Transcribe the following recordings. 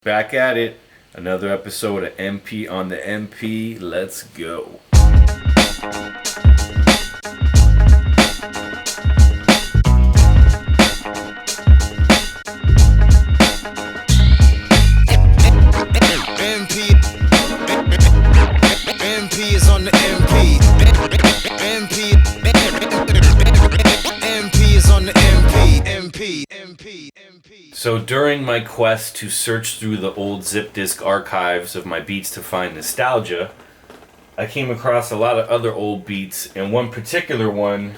Back at it. Another episode of MP on the MP. Let's go. MP is on the MP. MP is on the MP. So during my quest to search through the old zip disk archives of my beats to find nostalgia, I came across a lot of other old beats, and one particular one,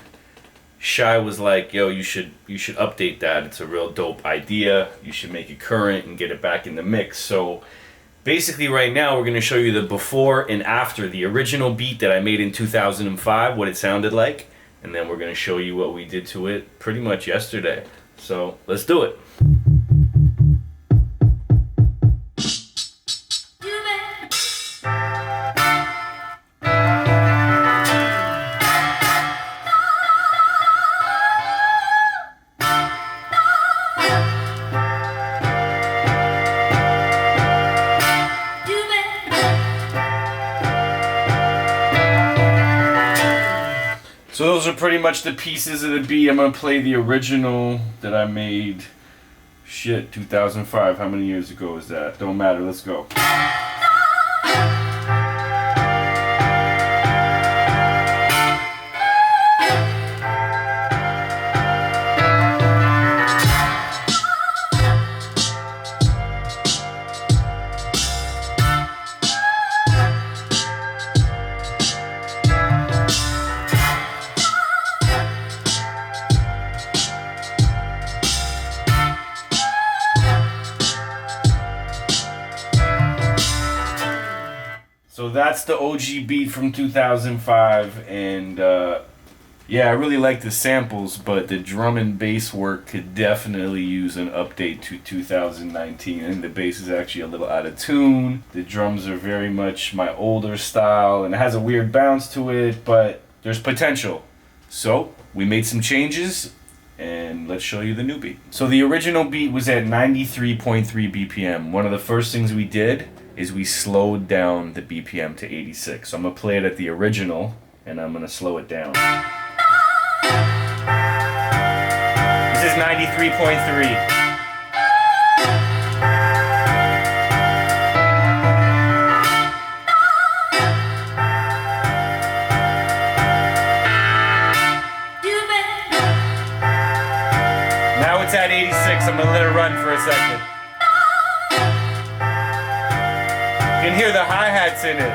Shy was like, yo, you should update that. It's a real dope idea. You should make it current and get it back in the mix. So basically right now we're going to show you the before and after the original beat that I made in 2005, what it sounded like, and then we're going to show you what we did to it pretty much yesterday. So let's do it. So those are pretty much the pieces of the beat. I'm going to play the original that I made, 2005. How many years ago is that? Don't matter, let's go. So that's the OG beat from 2005, and yeah, I really like the samples, but the drum and bass work could definitely use an update to 2019. And the bass is actually a little out of tune. The drums are very much my older style, and it has a weird bounce to it, but there's potential. So we made some changes, and let's show you the new beat. So the original beat was at 93.3 BPM. One of the first things we did is we slowed down the BPM to 86. So I'm going to play it at the original, and I'm going to slow it down. This is 93.3. Now it's at 86. I'm going to let it run for a second. You can hear the hi-hats in it.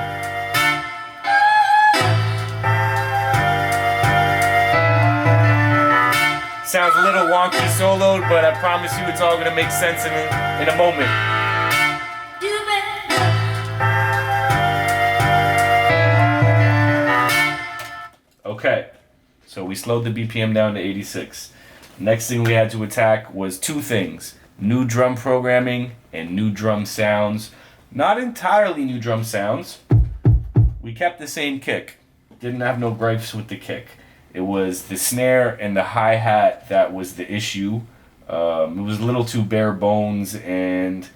Sounds a little wonky soloed, but I promise you it's all going to make sense in a moment. Okay, so we slowed the BPM down to 86. Next thing we had to attack was two things: new drum programming and new drum sounds. Not entirely new drum sounds. We kept the same kick. Didn't have no gripes with the kick. It was the snare and the hi-hat that was the issue. It was a little too bare bones, and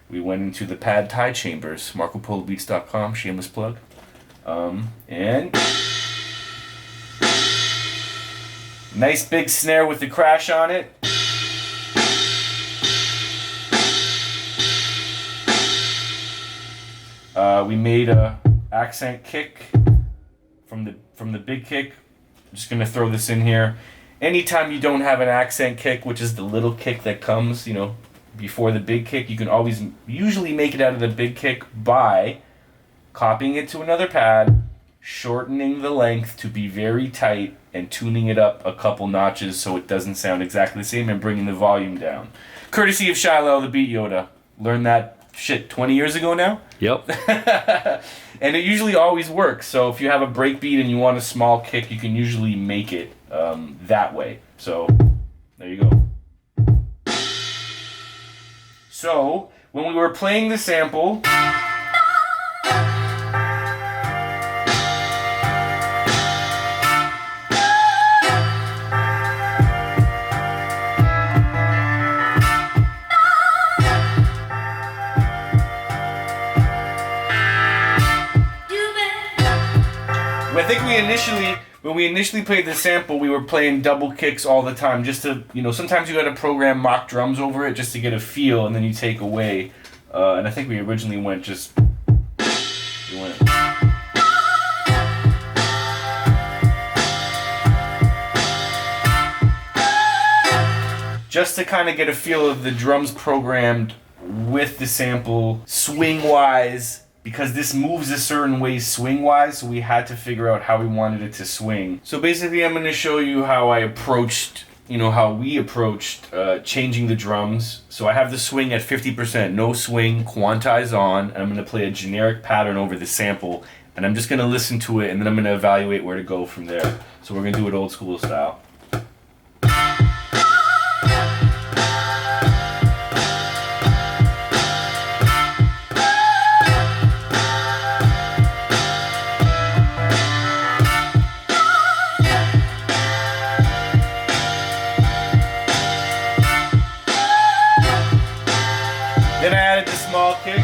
we went into the pad Thai chambers. MarcoPoloBeats.com, shameless plug. And nice big snare with the crash on it. We made a accent kick from the big kick. I'm just gonna throw this in here. Anytime you don't have an accent kick, which is the little kick that comes, before the big kick, you can always usually make it out of the big kick by copying it to another pad, shortening the length to be very tight, and tuning it up a couple notches so it doesn't sound exactly the same, and bringing the volume down. Courtesy of Shiloh, the Beat Yoda. Learned that 20 years ago now? Yep. And it usually always works. So if you have a break beat and you want a small kick, you can usually make it that way. So there you go. So when we were playing the sample, I think when we initially played the sample, we were playing double kicks all the time, just to, sometimes you got to program mock drums over it just to get a feel, and then you take away. And I think we originally went just to kind of get a feel of the drums programmed with the sample swing-wise, because this moves a certain way swing-wise, so we had to figure out how we wanted it to swing. So basically I'm going to show you how we approached changing the drums. So I have the swing at 50%, no swing, quantize on, and I'm going to play a generic pattern over the sample, and I'm just going to listen to it, and then I'm going to evaluate where to go from there. So we're going to do it old school style. Then I added the small kick.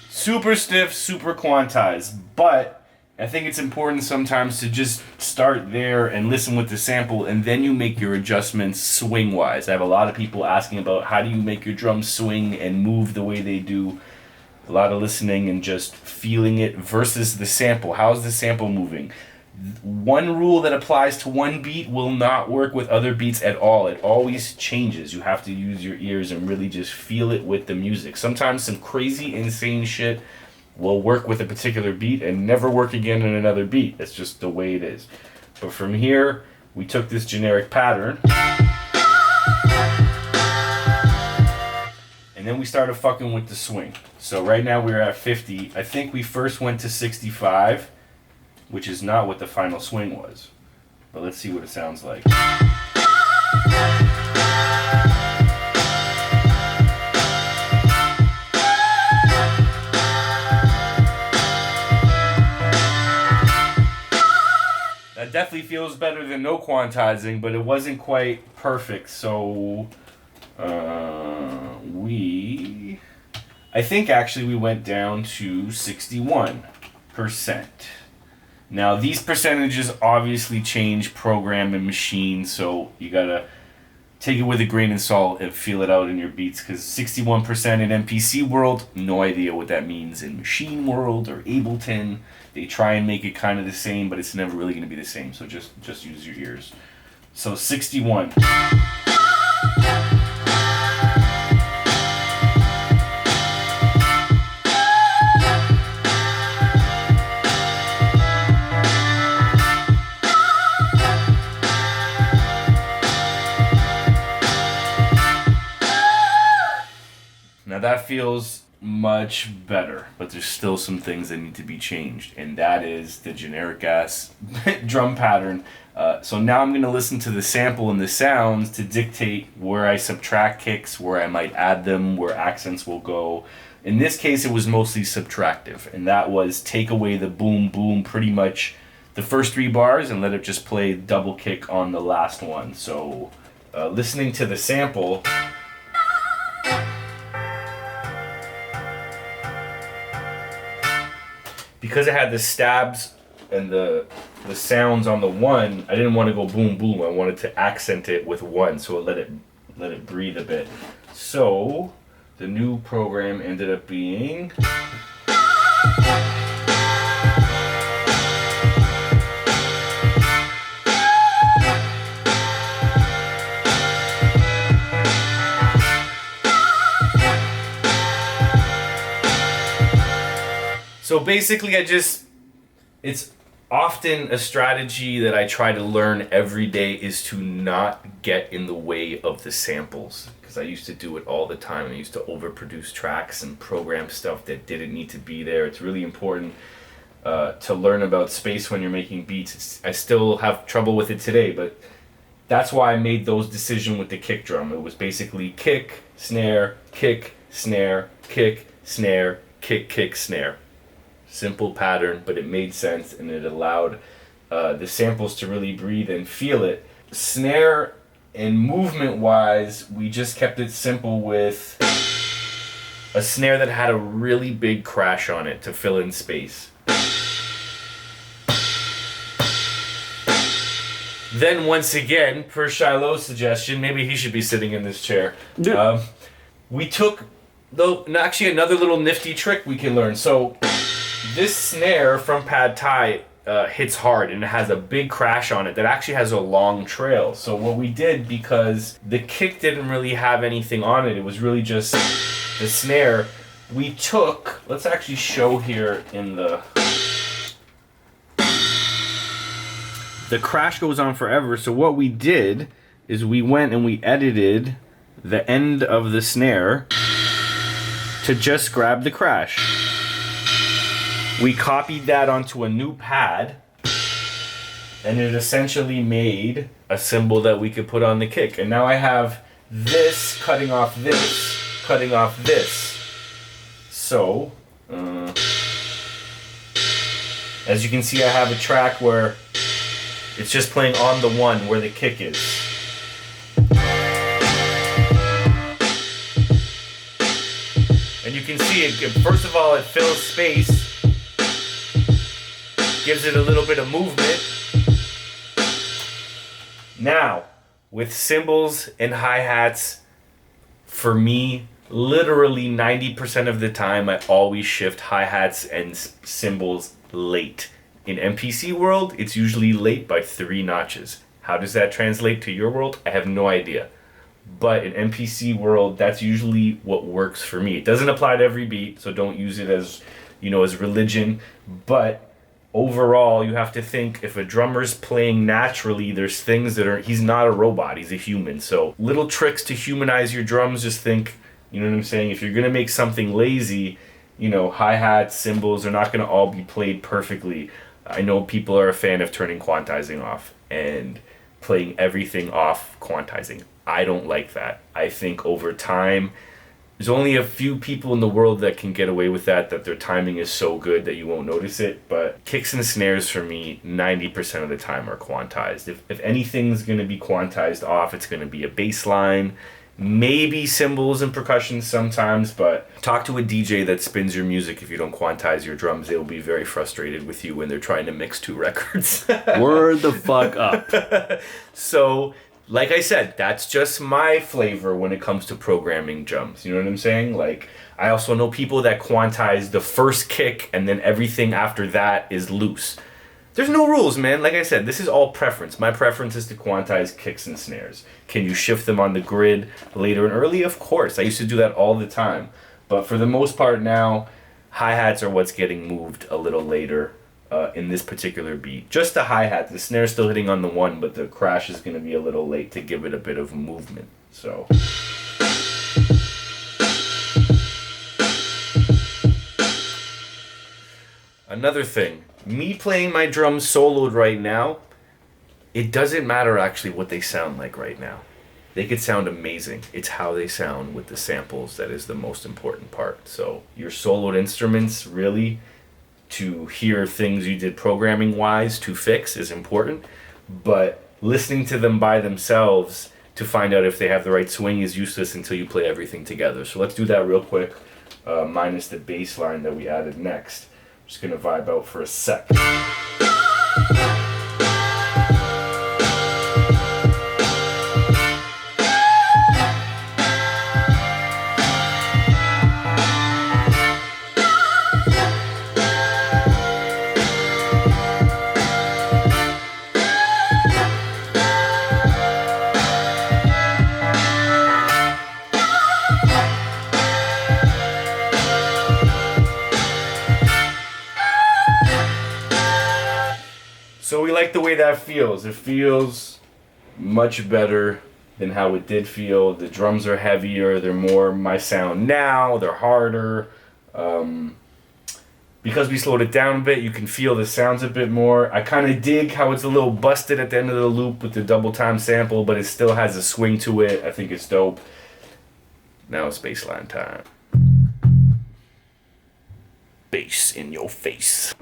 Super stiff, super quantized, but I think it's important sometimes to just start there and listen with the sample, and then you make your adjustments swing-wise. I have a lot of people asking about how do you make your drums swing and move the way they do. A lot of listening and just feeling it versus the sample. How's the sample moving? One rule that applies to one beat will not work with other beats at all. It always changes. You have to use your ears and really just feel it with the music. Sometimes some crazy, insane shit will work with a particular beat and never work again in another beat. That's just the way it is. But from here, we took this generic pattern, and then we started fucking with the swing. So right now we're at 50. I think we first went to 65, which is not what the final swing was. But let's see what it sounds like. That definitely feels better than no quantizing, but it wasn't quite perfect, so I think actually we went down to 61%. Now these percentages obviously change program and machine, so you gotta take it with a grain of salt and feel it out in your beats, because 61% in MPC world, no idea what that means in machine world or Ableton. They try and make it kind of the same, but it's never really gonna be the same, so just use your ears. So 61. Now that feels much better, but there's still some things that need to be changed, and that is the generic ass drum pattern. So now I'm going to listen to the sample and the sounds to dictate where I subtract kicks, where I might add them, where accents will go. In this case, it was mostly subtractive, and that was take away the boom boom pretty much the first 3 bars and let it just play double kick on the last one. So listening to the sample, because it had the stabs and the sounds on the one, I didn't want to go boom boom. I wanted to accent it with one, so let it breathe a bit. So the new program ended up being so basically it's often a strategy that I try to learn every day is to not get in the way of the samples, because I used to do it all the time. I used to overproduce tracks and program stuff that didn't need to be there. It's really important to learn about space when you're making beats. I still have trouble with it today, but that's why I made those decisions with the kick drum. It was basically kick, snare, kick, snare, kick, snare, kick, kick, snare. Simple pattern, but it made sense and it allowed the samples to really breathe and feel it. Snare and movement wise, we just kept it simple with a snare that had a really big crash on it to fill in space. Then once again, per Shiloh's suggestion, maybe he should be sitting in this chair. Yeah. We took actually another little nifty trick we can learn. So this snare from Pad Thai hits hard and it has a big crash on it that actually has a long trail. So what we did, because the kick didn't really have anything on it, it was really just the snare, we took, let's actually show here in the crash goes on forever. So what we did is we went and we edited the end of the snare to just grab the crash. We copied that onto a new pad, and it essentially made a cymbal that we could put on the kick. And now I have this cutting off this, cutting off this. So, as you can see, I have a track where it's just playing on the one where the kick is. And you can see it, first of all, it fills space, gives it a little bit of movement. Now, with cymbals and hi-hats, for me, literally 90% of the time, I always shift hi-hats and cymbals late. In MPC world, it's usually late by 3 notches. How does that translate to your world? I have no idea. But in MPC world, that's usually what works for me. It doesn't apply to every beat, so don't use it as, as religion. But overall, you have to think, if a drummer's playing naturally, there's things that he's not a robot, he's a human. So little tricks to humanize your drums, just think, you know what I'm saying? If you're gonna make something lazy, hi-hats, cymbals are not gonna all be played perfectly. I know people are a fan of turning quantizing off and playing everything off quantizing. I don't like that. I think over time, there's only a few people in the world that can get away with that their timing is so good that you won't notice it. But kicks and snares for me, 90% of the time are quantized. If anything's going to be quantized off, it's going to be a bass line, maybe cymbals and percussion sometimes, but talk to a DJ that spins your music. If you don't quantize your drums, they'll be very frustrated with you when they're trying to mix 2 records. Word the fuck up. So, like I said, that's just my flavor when it comes to programming drums. You know what I'm saying? Like, I also know people that quantize the first kick and then everything after that is loose. There's no rules, man. Like I said, this is all preference. My preference is to quantize kicks and snares. Can you shift them on the grid later and early? Of course. I used to do that all the time. But for the most part now, hi-hats are what's getting moved a little later in this particular beat. Just the hi-hat. The snare's still hitting on the one, but the crash is going to be a little late to give it a bit of movement. So... Another thing, me playing my drums soloed right now, it doesn't matter actually what they sound like right now. They could sound amazing. It's how they sound with the samples that is the most important part. So your soloed instruments, really, to hear things you did programming wise to fix is important, but listening to them by themselves to find out if they have the right swing is useless until you play everything together. So let's do that real quick, minus the bass line that we added next. Just gonna vibe out for a sec. So we like the way that feels. It feels much better than how it did feel. The drums are heavier. They're more my sound now. They're harder. Because we slowed it down a bit, you can feel the sounds a bit more. I kind of dig how it's a little busted at the end of the loop with the double time sample, but it still has a swing to it. I think it's dope. Now it's bassline time. Bass in your face.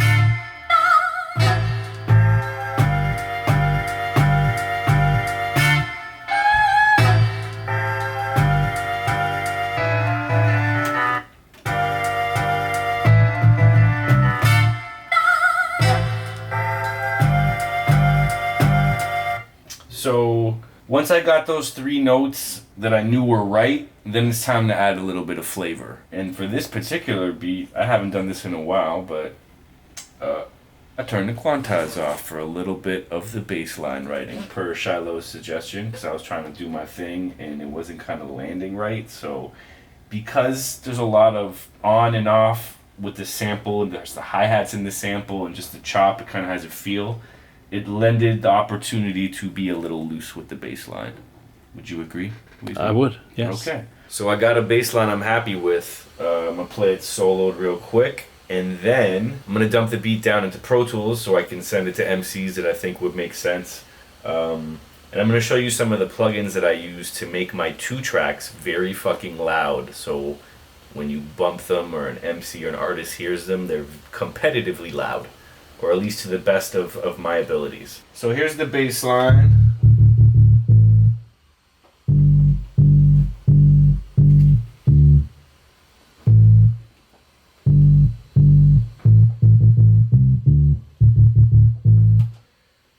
So once I got those 3 notes that I knew were right, then it's time to add a little bit of flavor. And for this particular beat, I haven't done this in a while, but I turned the quantize off for a little bit of the bass line writing per Shiloh's suggestion, because I was trying to do my thing and it wasn't kind of landing right. So because there's a lot of on and off with the sample, and there's the hi-hats in the sample and just the chop, it kind of has a feel. It lended the opportunity to be a little loose with the bass line. Would you agree? I would, yes. Okay. So I got a bass line I'm happy with. I'm going to play it soloed real quick. And then I'm going to dump the beat down into Pro Tools so I can send it to MCs that I think would make sense. And I'm going to show you some of the plugins that I use to make my 2 tracks very fucking loud. So when you bump them or an MC or an artist hears them, they're competitively loud. Or at least to the best of my abilities. So here's the bass line.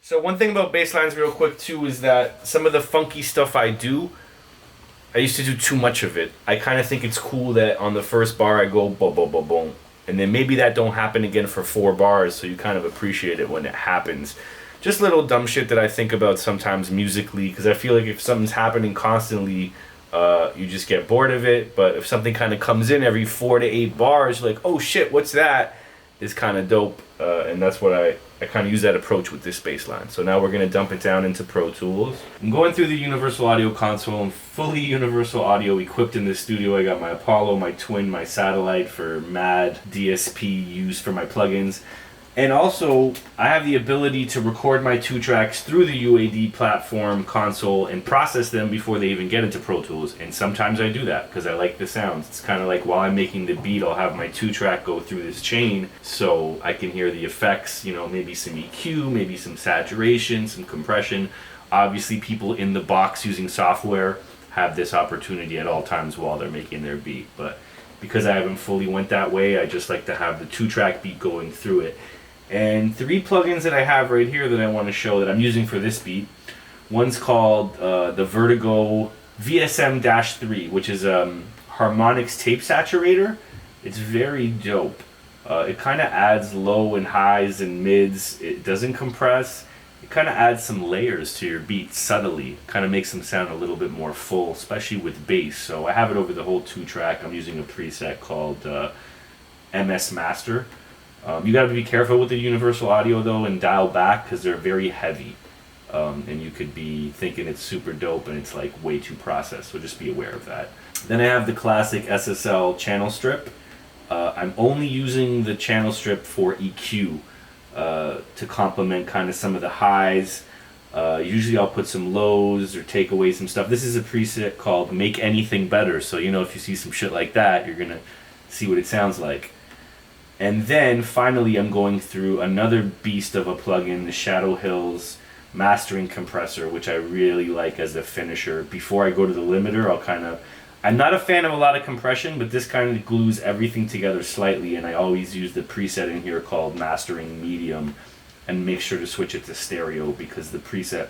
So one thing about bass lines real quick too is that some of the funky stuff I do, I used to do too much of it. I kind of think it's cool that on the first bar I go boom boom boom boom. And then maybe that don't happen again for 4 bars, so you kind of appreciate it when it happens. Just little dumb shit that I think about sometimes musically, because I feel like if something's happening constantly, you just get bored of it. But if something kind of comes in every 4 to 8 bars, you're like, oh shit, what's that? Is kind of dope. And that's what I kind of use that approach with this bass line. So now we're going to dump it down into Pro Tools. I'm going through the Universal Audio console. I'm fully Universal Audio equipped in the studio. I got my Apollo, my Twin, my Satellite for MAD, DSP used for my plugins. And also, I have the ability to record my 2 tracks through the UAD platform console and process them before they even get into Pro Tools. And sometimes I do that because I like the sounds. It's kind of like while I'm making the beat, I'll have my 2 track go through this chain so I can hear the effects, you know, maybe some EQ, maybe some saturation, some compression. Obviously, people in the box using software have this opportunity at all times while they're making their beat. But because I haven't fully went that way, I just like to have the 2 track beat going through it. And 3 plugins that I have right here that I want to show that I'm using for this beat. One's called the Vertigo VSM-3, which is a harmonics tape saturator. It's very dope. It kind of adds low and highs and mids. It doesn't compress. It kind of adds some layers to your beat subtly. Kind of makes them sound a little bit more full, especially with bass. So I have it over the whole 2 track. I'm using a preset called MS Master. You got to be careful with the Universal Audio though and dial back because they're very heavy. And you could be thinking it's super dope and it's like way too processed, so just be aware of that. Then I have the classic SSL channel strip. I'm only using the channel strip for EQ to complement kind of some of the highs. Usually I'll put some lows or take away some stuff. This is a preset called Make Anything Better, so you know if you see some shit like that, you're gonna see what it sounds like. And then finally I'm going through another beast of a plugin, the Shadow Hills Mastering Compressor, which I really like as a finisher. Before I go to the limiter, I'm not a fan of a lot of compression, but this kind of glues everything together slightly, and I always use the preset in here called Mastering Medium, and make sure to switch it to stereo because the preset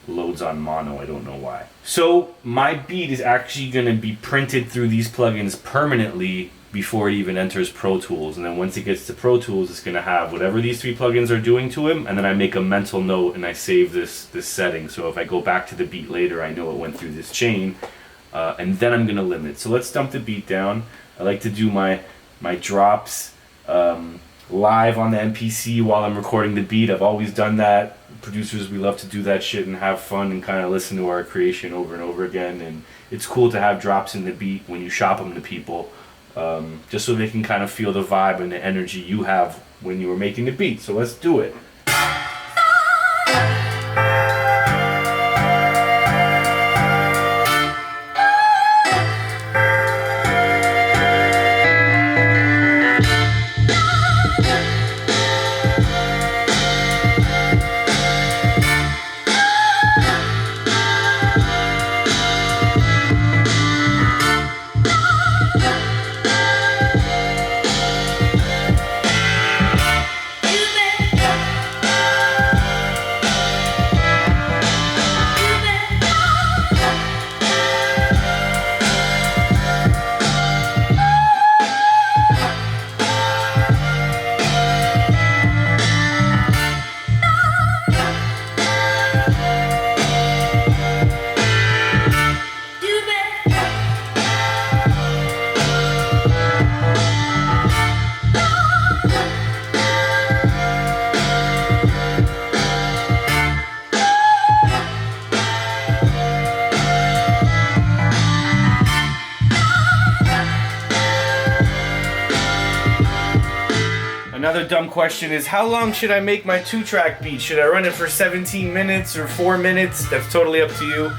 loads on mono, I don't know why. So my beat is actually going to be printed through these plugins permanently before it even enters Pro Tools, and then once it gets to Pro Tools it's going to have whatever these 3 plugins are doing to him, and then I make a mental note and I save this setting, so if I go back to the beat later I know it went through this chain, and then I'm going to limit. So let's dump the beat down. I like to do my drops live on the MPC while I'm recording the beat. I've always done that. Producers, we love to do that shit and have fun and kind of listen to our creation over and over again, and it's cool to have drops in the beat when you shop them to people. just so they can kind of feel the vibe and the energy you have when you were making the beat. So let's do it. Another dumb question is, how long should I make my 2-track beat? Should I run it for 17 minutes or 4 minutes? That's totally up to you.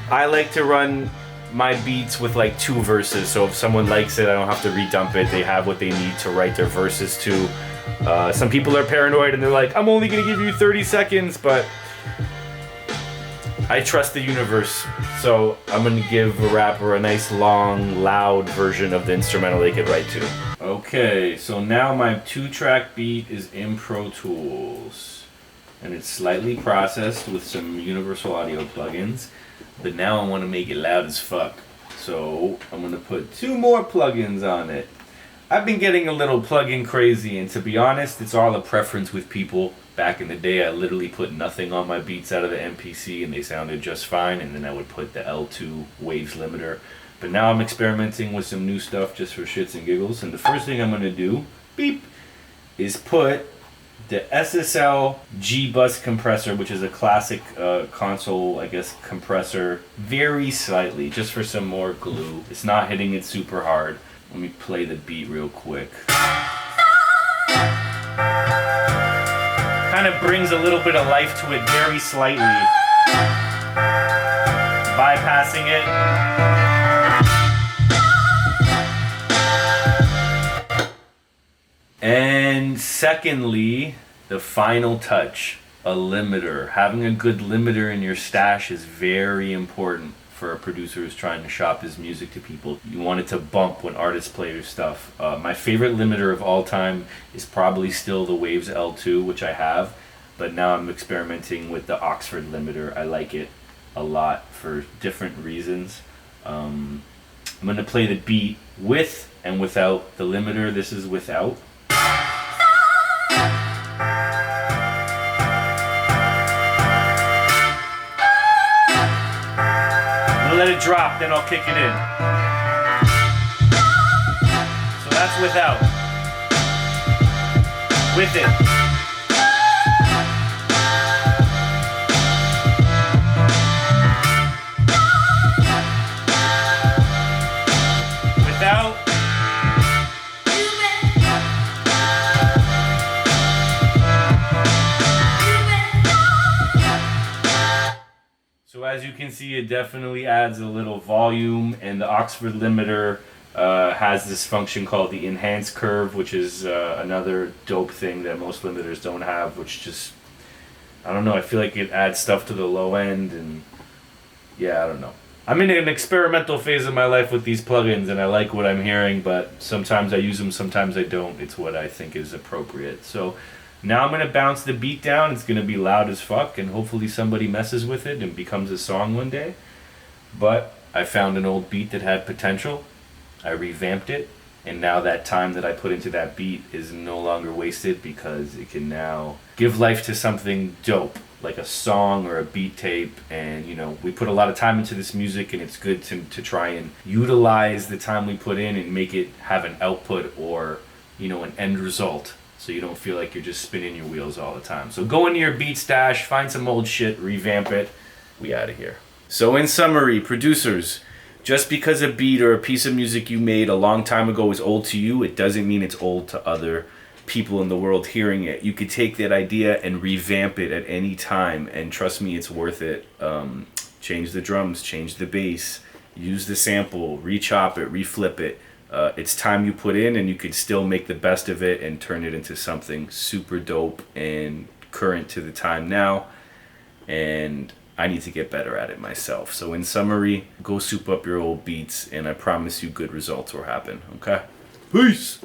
I like to run my beats with like 2 verses, so if someone likes it, I don't have to redump it. They have what they need to write their verses to. Some people are paranoid and they're like, I'm only gonna give you 30 seconds, but I trust the universe, so I'm gonna give a rapper a nice long, loud version of the instrumental they could write to. Okay, so now my 2-track beat is in Pro Tools, and it's slightly processed with some Universal Audio plugins, but now I want to make it loud as fuck, so I'm gonna put 2 more plugins on it. I've been getting a little plugin crazy, and to be honest, it's all a preference with people. Back in the day, I literally put nothing on my beats out of the MPC and they sounded just fine, and then I would put the L2 waves limiter. But now I'm experimenting with some new stuff just for shits and giggles, and the first thing I'm going to do, beep, is put the SSL G-Bus compressor, which is a classic console, I guess, compressor, very slightly, just for some more glue. It's not hitting it super hard. Let me play the beat real quick. Kind of brings a little bit of life to it very slightly. Bypassing it. And secondly, the final touch, a limiter. Having a good limiter in your stash is very important for a producer who's trying to shop his music to people. You want it to bump when artists play your stuff. My favorite limiter of all time is probably still the Waves L2, which I have, but now I'm experimenting with the Oxford limiter. I like it a lot for different reasons. I'm going to play the beat with and without the limiter. This is without. Let it drop, then I'll kick it in. So that's without. With it. Without. So as you can see, it definitely adds a little volume, and the Oxford limiter has this function called the enhance curve, which is another dope thing that most limiters don't have, which just, I don't know, I feel like it adds stuff to the low end, and yeah, I don't know. I'm in an experimental phase of my life with these plugins, and I like what I'm hearing, but sometimes I use them, sometimes I don't. It's what I think is appropriate. So now I'm going to bounce the beat down. It's going to be loud as fuck, and hopefully somebody messes with it and becomes a song one day. But I found an old beat that had potential. I revamped it, and now that time that I put into that beat is no longer wasted because it can now give life to something dope, like a song or a beat tape. And you know, we put a lot of time into this music, and it's good to try and utilize the time we put in and make it have an output or, you know, an end result, so you don't feel like you're just spinning your wheels all the time. So go into your beat stash, find some old shit, revamp it. We out of here. So in summary, producers, just because a beat or a piece of music you made a long time ago is old to you, it doesn't mean it's old to other people in the world hearing it. You could take that idea and revamp it at any time, and trust me, it's worth it. Change the drums, change the bass, use the sample, re-chop it, reflip it. It's time you put in, and you could still make the best of it and turn it into something super dope and current to the time now. And I need to get better at it myself. So in summary, go soup up your old beats, and I promise you good results will happen. Okay? Peace!